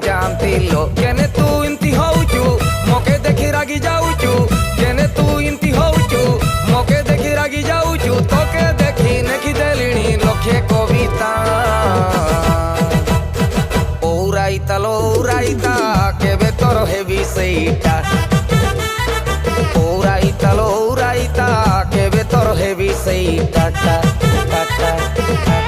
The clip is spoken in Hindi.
जानती लो केने तू इंती होउचू मोके देखी रागी जाऊचू केने तू इंती होउचू मोके देखी रागी जाऊचू तोके देखी नेखी देलिणी लखे कविता ओराइता केबे तोर हेबी सेइटा ओराइता केबे तोर हेबी सेइटा टा टा टा